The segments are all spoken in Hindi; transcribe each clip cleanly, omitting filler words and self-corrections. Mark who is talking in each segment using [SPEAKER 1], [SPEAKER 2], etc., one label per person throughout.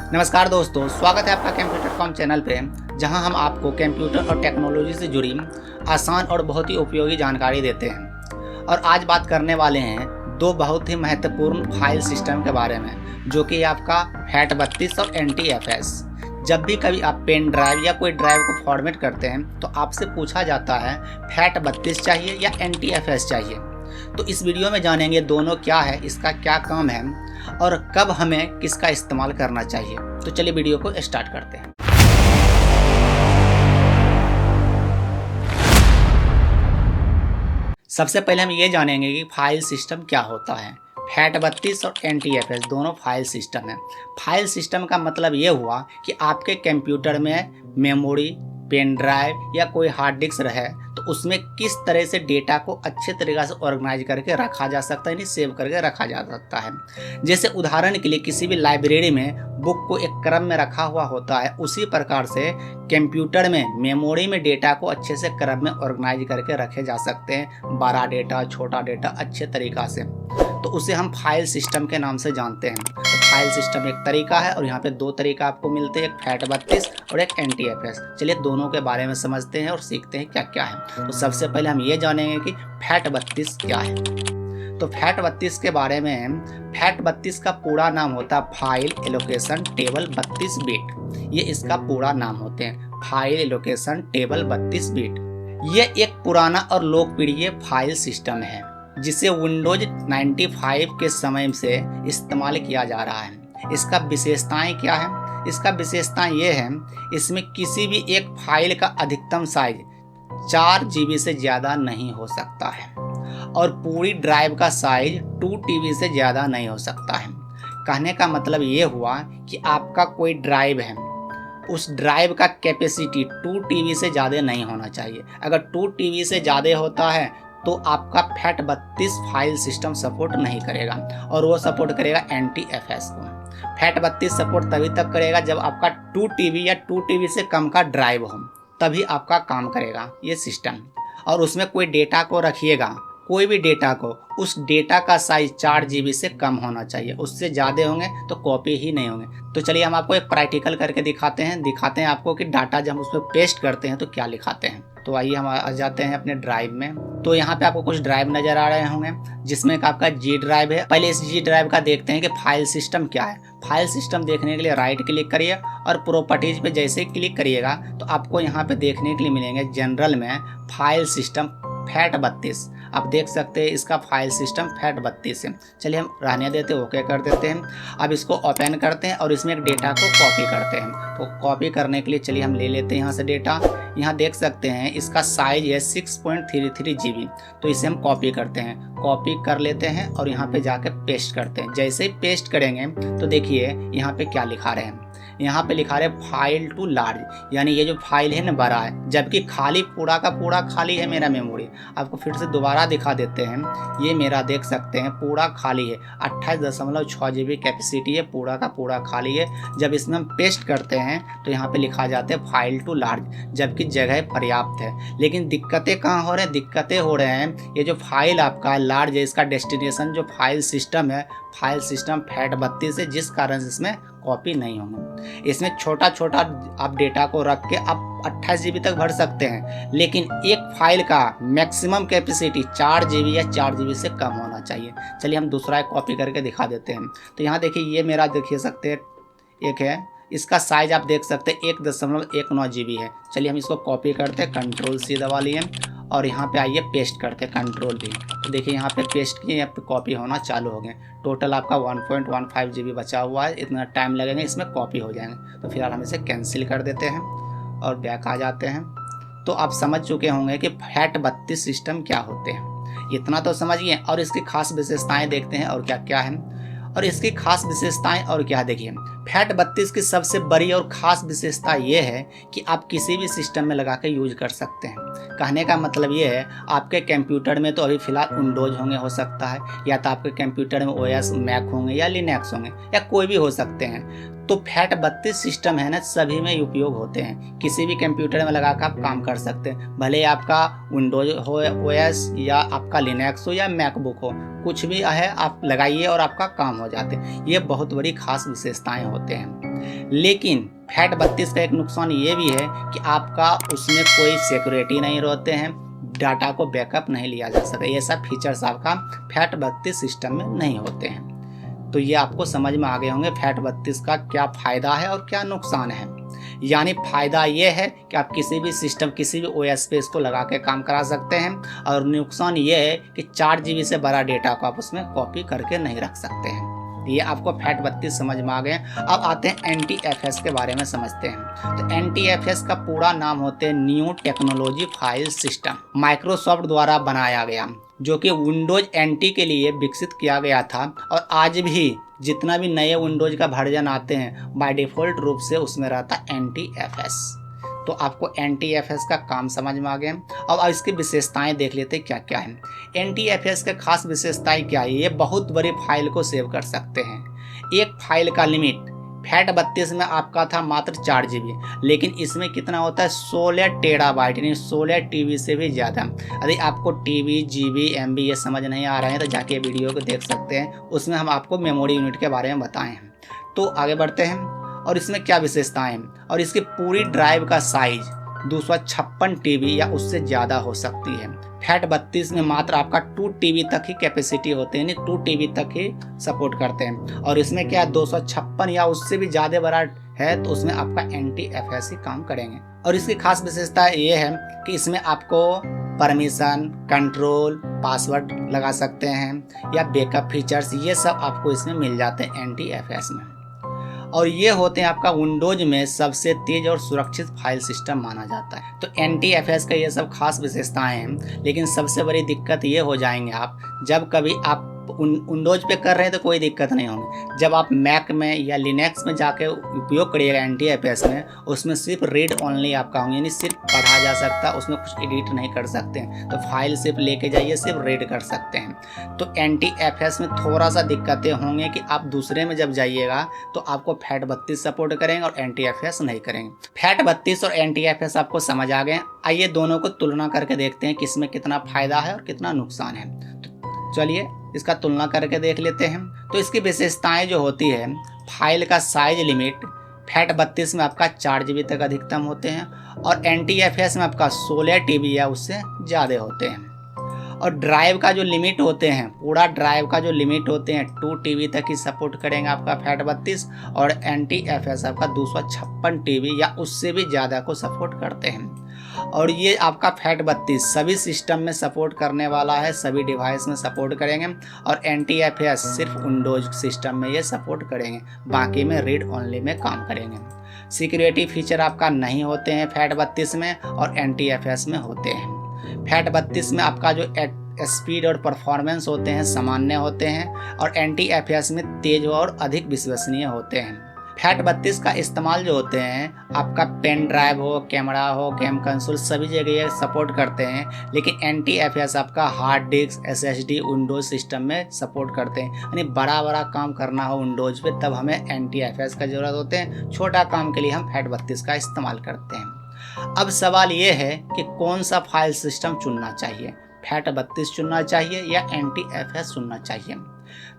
[SPEAKER 1] नमस्कार दोस्तों, स्वागत है आपका कंप्यूटर कॉम चैनल पे, जहां हम आपको कंप्यूटर और टेक्नोलॉजी से जुड़ी आसान और बहुत ही उपयोगी जानकारी देते हैं। और आज बात करने वाले हैं दो बहुत ही महत्वपूर्ण फाइल सिस्टम के बारे में, जो कि आपका FAT32 और NTFS। जब भी कभी आप पेन ड्राइव या कोई ड्राइव को फॉर्मेट करते हैं तो आपसे पूछा जाता है FAT32 चाहिए या NTFS चाहिए। तो इस वीडियो में जानेंगे दोनों क्या है, इसका क्या काम है और कब हमें किसका इस्तेमाल करना चाहिए। तो चलिए वीडियो को स्टार्ट करते हैं। सबसे पहले हम ये जानेंगे कि फाइल सिस्टम क्या होता है। FAT32 और NTFS दोनों फाइल सिस्टम है। फाइल सिस्टम का मतलब ये हुआ कि आपके कंप्यूटर में मेमोरी, पेन ड्राइव या कोई हार्ड डिस्क रहे तो उसमें किस तरह से डेटा को अच्छे तरीक़े से ऑर्गेनाइज करके रखा जा सकता है, यानी सेव करके रखा जा सकता है। जैसे उदाहरण के लिए किसी भी लाइब्रेरी में बुक को एक क्रम में रखा हुआ होता है, उसी प्रकार से कंप्यूटर में मेमोरी में डेटा को अच्छे से क्रम में ऑर्गेनाइज करके रखे जा सकते हैं। बड़ा डेटा, छोटा डेटा अच्छे तरीक़ा से, तो उसे हम फाइल सिस्टम के नाम से जानते हैं। तो फाइल सिस्टम एक तरीका है और यहाँ पे दो तरीका आपको मिलते हैं, एक FAT32 और एक NTFS। चलिए दोनों के बारे में समझते हैं और सीखते हैं क्या क्या है। तो सबसे पहले हम ये जानेंगे कि FAT32 क्या है। तो FAT32 के बारे में, FAT32 का पूरा नाम होता है फाइल एलोकेशन टेबल 32 बिट। ये इसका पूरा नाम होते हैं, फाइल एलोकेशन टेबल 32 बिट। ये एक पुराना और लोकप्रिय फाइल सिस्टम है जिसे विंडोज 95 के समय से इस्तेमाल किया जा रहा है। इसका विशेषताएं क्या है? इसका विशेषताएं ये है, इसमें किसी भी एक फाइल का अधिकतम साइज 4 GB से ज़्यादा नहीं हो सकता है और पूरी ड्राइव का साइज 2 TB से ज़्यादा नहीं हो सकता है। कहने का मतलब ये हुआ कि आपका कोई ड्राइव है, उस ड्राइव का कैपेसिटी 2 TB से ज़्यादा नहीं होना चाहिए। अगर 2 TB से ज़्यादा होता है तो आपका FAT32 फाइल सिस्टम सपोर्ट नहीं करेगा और वो सपोर्ट करेगा NTFS को। FAT32 सपोर्ट तभी तक करेगा जब आपका 2 TB या 2 TB से कम का ड्राइव हो, तभी आपका काम करेगा ये सिस्टम। और उसमें कोई डेटा को रखिएगा, कोई भी डेटा को, उस डेटा का साइज 4 GB से कम होना चाहिए। उससे ज़्यादा होंगे तो कॉपी ही नहीं होंगे। तो चलिए हम आपको एक प्रैक्टिकल करके दिखाते हैं आपको कि डाटा जब हम उसमें पेस्ट करते हैं तो क्या लिखाते हैं। तो आइए हम आ जाते हैं अपने ड्राइव में। तो यहाँ पे आपको कुछ ड्राइव नज़र आ रहे होंगे, जिसमें एक आपका G ड्राइव है। पहले इस G ड्राइव का देखते हैं कि फाइल सिस्टम क्या है। फाइल सिस्टम देखने के लिए राइट क्लिक करिए और प्रॉपर्टीज पे जैसे ही क्लिक करिएगा तो आपको यहाँ पे देखने के लिए मिलेंगे जनरल में फाइल सिस्टम FAT32। आप देख सकते हैं इसका फाइल सिस्टम FAT32 है। चलिए हम रहने देते हैं, ओके कर देते हैं। अब इसको ओपन करते हैं और इसमें एक डेटा को कॉपी करते हैं। तो कॉपी करने के लिए चलिए हम ले लेते हैं यहाँ से डेटा। यहाँ देख सकते हैं इसका साइज है 6.33 GB। तो इसे हम कॉपी करते हैं, कॉपी कर लेते हैं और यहाँ पे जाके पेस्ट करते हैं। जैसे ही पेस्ट करेंगे तो देखिए यहाँ पे क्या लिखा रहे हैं, यहाँ पे लिखा रहे फाइल टू लार्ज, यानी ये जो फाइल है ना बड़ा है, जबकि खाली पूरा का पूरा खाली है मेरा मेमोरी। आपको फिर से दोबारा दिखा देते हैं, ये मेरा देख सकते हैं पूरा खाली है, 28.6 GB कैपेसिटी है, पूरा का पूरा खाली है। जब इसमें हम पेस्ट करते हैं तो यहाँ पे लिखा जाता है फाइल टू लार्ज, जबकि जगह पर्याप्त है। लेकिन दिक्कतें कहाँ हो रहे हैं? दिक्कतें हो रहे हैं ये जो फाइल आपका लार्ज है, इसका डेस्टिनेशन जो फाइल सिस्टम है, फाइल सिस्टम FAT32 है, जिस कारण से इसमें कॉपी नहीं होंगे। इसमें छोटा छोटा आप डेटा को रख के आप 28 GB तक भर सकते हैं, लेकिन एक फाइल का मैक्सिमम कैपेसिटी 4 GB या 4 GB से कम होना चाहिए। चलिए हम दूसरा एक कॉपी करके दिखा देते हैं। तो यहाँ देखिए ये मेरा देखिए सकते हैं एक है, इसका साइज आप देख सकते हैं 1.19 GB है। चलिए हम इसको कॉपी करते हैं, Ctrl+C दबा लिए और यहाँ पे आइए पेस्ट करते हैं, Ctrl+V। तो देखिए यहाँ पे पेस्ट किए, यहाँ पे कॉपी होना चालू हो गए। टोटल आपका 1.15 GB बचा हुआ है, इतना टाइम लगेगा, इसमें कॉपी हो जाएंगे। तो फिलहाल हम इसे कैंसिल कर देते हैं और बैक आ जाते हैं। तो आप समझ चुके होंगे कि FAT32 सिस्टम क्या होते हैं, इतना तो समझिए। और इसकी खास विशेषताएँ देखते हैं और क्या क्या है। और इसकी खास विशेषताएं और क्या देखिए, FAT32 की सबसे बड़ी और ख़ास विशेषता ये है कि आप किसी भी सिस्टम में लगा के यूज कर सकते हैं। कहने का मतलब ये है, आपके कंप्यूटर में तो अभी फ़िलहाल विंडोज़ होंगे, हो सकता है, या तो आपके कंप्यूटर में OS मैक होंगे या लिनक्स होंगे या कोई भी हो सकते हैं। तो FAT32 सिस्टम है ना, सभी में उपयोग होते हैं। किसी भी कंप्यूटर में लगा कर आप काम कर सकते हैं, भले आपका विंडोज हो OS या आपका लिनक्स हो या मैकबुक हो, कुछ भी है आप लगाइए और आपका काम हो जाते हैं। ये बहुत बड़ी खास विशेषताएं होते हैं। लेकिन फैट 32 का एक नुकसान ये भी है कि आपका उसमें कोई सिक्योरिटी नहीं रहते हैं, डाटा को बैकअप नहीं लिया जा सकता। ये सब फीचर्स आपका फैट 32 सिस्टम में नहीं होते हैं। तो ये आपको समझ में आ गए होंगे फैट 32 का क्या फ़ायदा है और क्या नुकसान है। यानी फ़ायदा ये है कि आप किसी भी सिस्टम, किसी भी ओएस पे इसको लगा के काम करा सकते हैं, और नुकसान ये है कि 4 GB से बड़ा डेटा को आप उसमें कॉपी करके नहीं रख सकते हैं। ये आपको फैट 32 समझ में आ गए। अब आते हैं NTFS के बारे में समझते हैं। तो NTFS का पूरा नाम होते हैं new technology file system, Microsoft द्वारा बनाया गया, जो कि विंडोज NT के लिए विकसित किया गया था। और आज भी जितना भी नए विंडोज का वर्जन आते हैं बाय डिफ़ॉल्ट रूप से उसमें रहता NTFS। तो आपको NTFS का काम समझ में आ गया। अब इसकी विशेषताएं देख लेते क्या क्या है। NTFS के खास विशेषताएं क्या है? ये बहुत बड़ी फाइल को सेव कर सकते हैं। एक फाइल का लिमिट फैट 32 में आपका था मात्र 4 GB, लेकिन इसमें कितना होता है 16 टेराबाइट, यानी 16 TB से भी ज़्यादा। यदि आपको TB, GB, MB ये समझ नहीं आ रहे हैं तो जाके वीडियो को देख सकते हैं, उसमें हम आपको मेमोरी यूनिट के बारे में बताए हैं। तो आगे बढ़ते हैं और इसमें क्या विशेषताएं हैं। और इसकी पूरी ड्राइव का साइज 256 TB या उससे ज़्यादा हो सकती है। फैट 32 में मात्र आपका 2 TB तक ही कैपेसिटी होते हैं, यानी 2 TB तक ही सपोर्ट करते हैं। और इसमें क्या 256 या उससे भी ज़्यादा बड़ा है तो उसमें आपका NTFS ही काम करेंगे। और इसकी खास विशेषता ये है कि इसमें आपको परमिशन, कंट्रोल, पासवर्ड लगा सकते हैं या बैकअप फीचर्स, ये सब आपको इसमें मिल जाते हैं NTFS में। और ये होते हैं आपका विंडोज में सबसे तेज और सुरक्षित फाइल सिस्टम माना जाता है। तो NTFS का ये सब खास विशेषताएं हैं, लेकिन सबसे बड़ी दिक्कत ये हो जाएंगे आप जब कभी आप विंडोज पे कर रहे हैं तो कोई दिक्कत नहीं होगी। जब आप मैक में या लिनक्स में जाके उपयोग करिएगा NTFS में, उसमें सिर्फ रीड ओनली आपका होंगे, यानी सिर्फ पढ़ा जा सकता है, उसमें कुछ एडिट नहीं कर सकते हैं। तो फाइल सिर्फ लेके जाइए, सिर्फ रीड कर सकते हैं। तो NTFS में थोड़ा सा दिक्कतें होंगे कि आप दूसरे में जब जाइएगा तो आपको फैट 32 सपोर्ट करेंगे और NTFS नहीं करेंगे। फैट 32 और NTFS आपको समझ आ गए। आइए दोनों को तुलना करके देखते हैं कि इसमें कितना फ़ायदा है और कितना नुकसान है। तो चलिए इसका तुलना करके देख लेते हैं। तो इसकी विशेषताएं जो होती है, फाइल का साइज लिमिट फैट 32 में आपका 4 GB तक अधिकतम होते हैं और NTFS में आपका 16 TB या उससे ज़्यादा होते हैं। और ड्राइव का जो लिमिट होते हैं, पूरा ड्राइव का जो लिमिट होते हैं 2 TB तक ही सपोर्ट करेंगे आपका फैट 32, और NTFS आपका 256 TB या उससे भी ज़्यादा को सपोर्ट करते हैं। और ये आपका फैट 32 सभी सिस्टम में सपोर्ट करने वाला है, सभी डिवाइस में सपोर्ट करेंगे। और NTFS सिर्फ विंडोज सिस्टम में ये सपोर्ट करेंगे, बाकी में रीड ओनली में काम करेंगे। सिक्योरिटी फीचर आपका नहीं होते हैं फैट 32 में और NTFS में होते हैं। फैट 32 में आपका जो स्पीड और परफॉर्मेंस होते हैं सामान्य होते हैं और NTFS में तेज और अधिक विश्वसनीय होते हैं। फैट 32 का इस्तेमाल जो होते हैं आपका पेन ड्राइव हो, कैमरा हो, गेम कंसोल सभी जगह ये सपोर्ट करते हैं, लेकिन NTFS आपका hard disk, SSD Windows system में सपोर्ट करते हैं। यानी बड़ा बड़ा काम करना हो विंडोज पे तब हमें NTFS का ज़रूरत होते हैं, छोटा काम के लिए हम फैट 32 का इस्तेमाल करते हैं। अब सवाल ये है कि कौन सा फाइल सिस्टम चुनना चाहिए, फैट 32 चुनना चाहिए या NTFS चुनना चाहिए।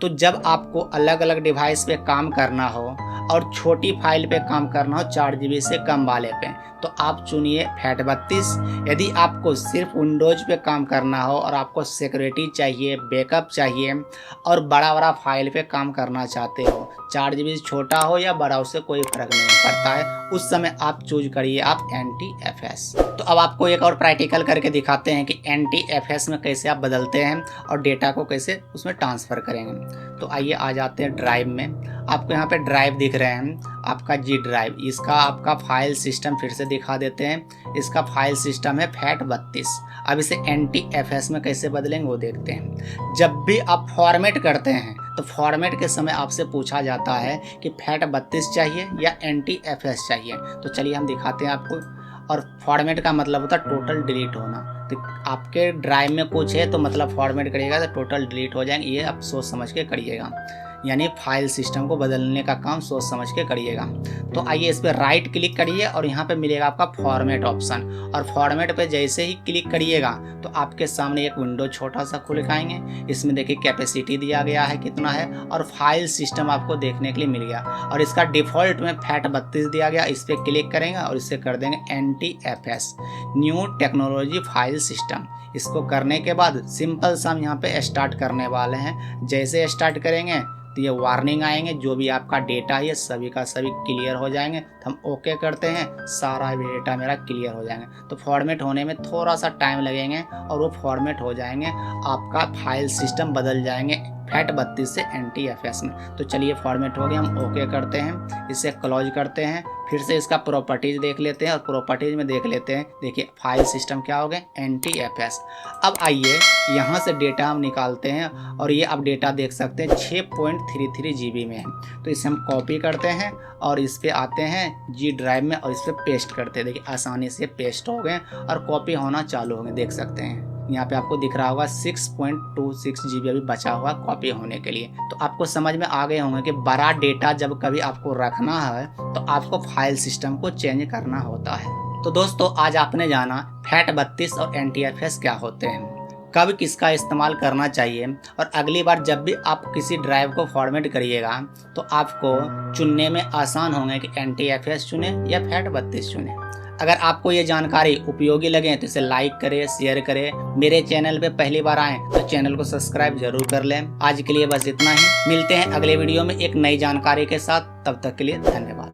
[SPEAKER 1] तो जब आपको अलग अलग डिवाइस पे काम करना हो और छोटी फाइल पे काम करना हो 4 GB से कम वाले पे, तो आप चुनिए फैट 32। यदि आपको सिर्फ विंडोज पे काम करना हो और आपको सिक्योरिटी चाहिए, बैकअप चाहिए और बड़ा बड़ा फाइल पे काम करना चाहते हो, 4 GB छोटा हो या बड़ा, उससे कोई फर्क नहीं पड़ता है, उस समय आप चूज करिए आप NTFS। तो अब आपको एक और प्रैक्टिकल करके दिखाते हैं कि NTFS में कैसे आप बदलते हैं और डेटा को कैसे उसमें ट्रांसफ़र करेंगे। तो आइए आ जाते हैं ड्राइव में। आपको यहाँ पे ड्राइव दिख रहे हैं, आपका G ड्राइव, इसका आपका फाइल सिस्टम फिर से दिखा देते हैं। इसका फाइल सिस्टम है फैट 32। अब इसे NTFS में कैसे बदलेंगे वो देखते हैं। जब भी आप फॉर्मेट करते हैं तो फॉर्मेट के समय आपसे पूछा जाता है कि फैट 32 चाहिए या NTFS चाहिए। तो चलिए हम दिखाते हैं आपको। और फॉर्मेट का मतलब होता है टोटल डिलीट होना। तो आपके ड्राइव में कुछ है तो मतलब फॉर्मेट करिएगा तो टोटल डिलीट हो जाएंगे, ये आप सोच समझ के करिएगा। यानी फाइल सिस्टम को बदलने का काम सोच समझ के करिएगा। तो आइए इस पर राइट क्लिक करिए और यहाँ पे मिलेगा आपका फॉर्मेट ऑप्शन, और फॉर्मेट पे जैसे ही क्लिक करिएगा तो आपके सामने एक विंडो छोटा सा खुल आएंगे। इसमें देखिए कैपेसिटी दिया गया है कितना है, और फाइल सिस्टम आपको देखने के लिए मिल गया, और इसका डिफ़ॉल्ट में FAT32 दिया गया। इस पर क्लिक करेंगे और इसे कर देंगे NTFS, new technology file system. इसको करने के बाद सिंपल सा हम यहाँ पे स्टार्ट करने वाले हैं। जैसे स्टार्ट करेंगे तो ये वार्निंग आएंगे, जो भी आपका डेटा है सभी का सभी क्लियर हो जाएंगे। तो हम ओके करते हैं, सारा डेटा मेरा क्लियर हो जाएंगे। तो फॉर्मेट होने में थोड़ा सा टाइम लगेंगे और वो फॉर्मेट हो जाएंगे, आपका फाइल सिस्टम बदल जाएंगे FAT32 से NTFS में। तो चलिए फॉर्मेट हो गया, हम ओके करते हैं, इसे क्लोज करते हैं। फिर से इसका प्रॉपर्टीज देख लेते हैं और प्रॉपर्टीज में देख लेते हैं। देखिए फाइल सिस्टम क्या हो गए, NTFS। अब आइए यहाँ से डेटा हम निकालते हैं, और ये आप डेटा देख सकते हैं 6.33 GB में है। तो इसे हम कॉपी करते हैं और इस पे आते हैं G ड्राइव में और इस पर पेस्ट करते हैं। देखिए आसानी से पेस्ट हो गए और कॉपी होना चालू हो गए, देख सकते हैं। यहाँ पे आपको दिख रहा होगा 6.26 GB अभी बचा हुआ कॉपी होने के लिए। तो आपको समझ में आ गए होंगे कि बड़ा डेटा जब कभी आपको रखना है तो आपको फाइल सिस्टम को चेंज करना होता है। तो दोस्तों आज आपने जाना FAT32 और NTFS क्या होते हैं, कब किसका इस्तेमाल करना चाहिए, और अगली बार जब भी आप किसी ड्राइव को फॉर्मेट करिएगा तो आपको चुनने में आसान होंगे कि NTFS चुने या FAT32 चुने। अगर आपको ये जानकारी उपयोगी लगे तो इसे लाइक करें, शेयर करें। मेरे चैनल पे पहली बार आएँ तो चैनल को सब्सक्राइब जरूर कर लें। आज के लिए बस इतना ही, मिलते हैं अगले वीडियो में एक नई जानकारी के साथ। तब तक के लिए धन्यवाद।